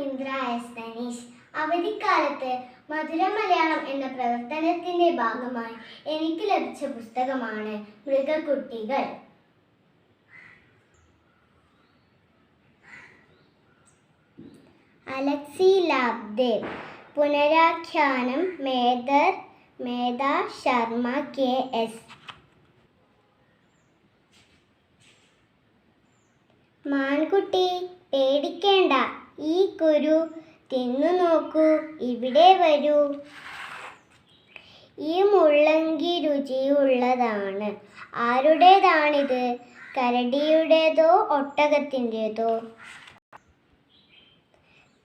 ഇന്ദ്ര S Dhaneesh. അവധിക്കാലത്ത് മധുര മലയാളം എന്ന പ്രവർത്തനത്തിന്റെ ഭാഗമായി എനിക്ക് ലഭിച്ച പുസ്തകമാണ് മൃഗക്കുട്ടികൾ. അലക്സി ലാബ്ദേവ്. പുനരാഖ്യാനം മേധ ശർമ്മ KS. മാൻകുട്ടി, പേടിക്കേണ്ട, ഈ കുരു തിന്നു നോക്കൂ, ഇവിടെ വരൂ. ഈ മുള്ളങ്കി രുചിയുള്ളതാണ്. ആരുടേതാണിത്? കരടിയുടേതോ ഒട്ടകത്തിൻ്റെതോ?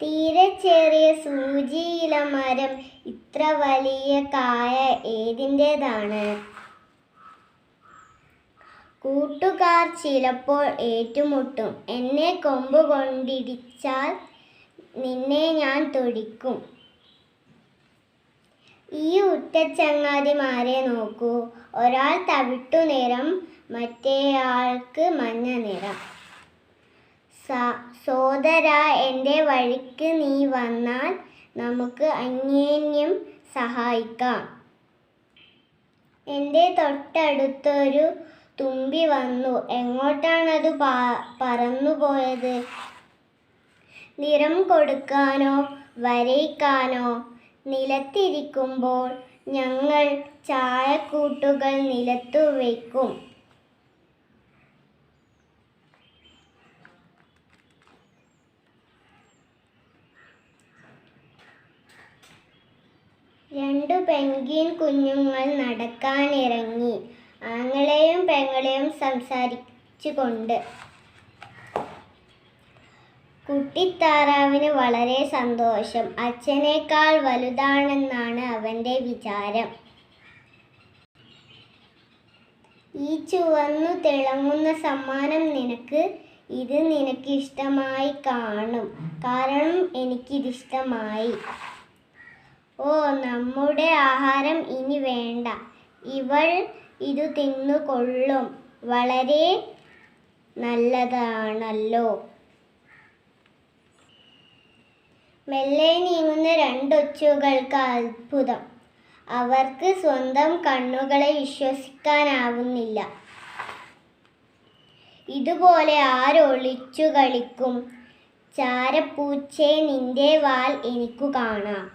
തീരെ ചെറിയ സൂചിയില മരം ഇത്ര വലിയ കായ ഏതിൻ്റെതാണ്? കൂട്ടുകാർ ചിലപ്പോൾ ഏറ്റുമുട്ടും. എന്നെ കൊമ്പുകൊണ്ടിടിച്ചാൽ നിന്നെ ഞാൻ തൊടിക്കും. ഈ ഉറ്റച്ചങ്ങാതിമാരെ നോക്കൂ. ഒരാൾ തവിട്ടു നിറം, മറ്റേയാൾക്ക് മഞ്ഞ നിറം. സോദരാ, എൻ്റെ വഴിക്ക് നീ വന്നാൽ നമുക്ക് അന്യോന്യം സഹായിക്കാം. എൻ്റെ തൊട്ടടുത്തൊരു തുമ്പി വന്നു. എങ്ങോട്ടാണത് പറന്നുപോയത്? നിറം കൊടുക്കാനോ വരയ്ക്കാനോ? നിലത്തിരിക്കുമ്പോൾ ഞങ്ങൾ ചായക്കൂട്ടുകൾ നിലത്തു വയ്ക്കും. രണ്ടു പെൻഗ്വിൻ കുഞ്ഞുങ്ങൾ നടക്കാനിറങ്ങി, ആങ്ങളെയും പെങ്ങളെയും സംസാരിച്ചുകൊണ്ട്. കുട്ടിത്താറാവിന് വളരെ സന്തോഷം. അച്ഛനേക്കാൾ വലുതാണെന്നാണ് അവൻ്റെ വിചാരം. ഈ ചുവന്നു തിളങ്ങുന്ന സമ്മാനം നിനക്ക്. ഇത് നിനക്ക് ഇഷ്ടമായി കാണും, കാരണം എനിക്കിതിഷ്ടമായി. ഓ, നമ്മുടെ ആഹാരം ഇനി വേണ്ട. ഇവൾ ഇതു തിന്നുകൊള്ളും. വളരെ നല്ലതാണല്ലോ. മെല്ലെ നീങ്ങുന്ന രണ്ടൊച്ചുകൾക്ക് അത്ഭുതം. അവർക്ക് സ്വന്തം കണ്ണുകളെ വിശ്വസിക്കാനാവുന്നില്ല. ഇതുപോലെ ആരൊളിച്ചു കളിക്കും? ചാരപ്പൂച്ചേ, നിന്റെ വാൽ എനിക്കു കാണാം.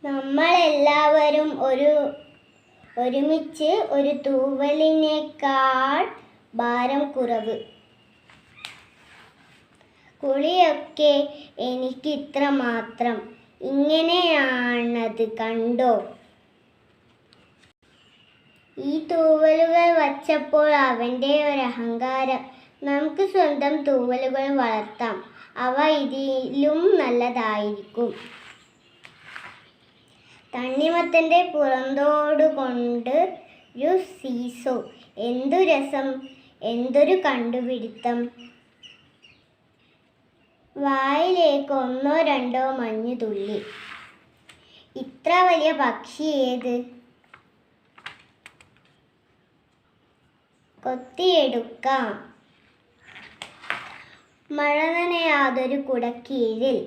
നമ്മളെല്ലാവരും ഒരുമിച്ച് ഒരു തൂവലിനേക്കാൾ ഭാരം കുറവ്. കുളിയൊക്കെ എനിക്കിത്ര മാത്രം. ഇങ്ങനെയാണത്, കണ്ടോ? ഈ തൂവലുകൾ വച്ചപ്പോൾ അവൻ്റെ ഒരഹങ്കാരം. നമുക്ക് സ്വന്തം തൂവലുകൾ വളർത്താം, അവ ഇതിലും നല്ലതായിരിക്കും. തണ്ണിമത്തൻ്റെ പുറന്തോടുകൊണ്ടൊരു സീസോ. എന്തു രസം, എന്തൊരു കണ്ടുപിടുത്തം. വായിലേക്ക് ഒന്നോ രണ്ടോ മഞ്ഞുതുള്ളി. ഇത്ര വലിയ പക്ഷി ഏത്? കൊത്തിയെടുക്കാം. മഴ നനയാതൊരു കുടക്കീഴിൽ.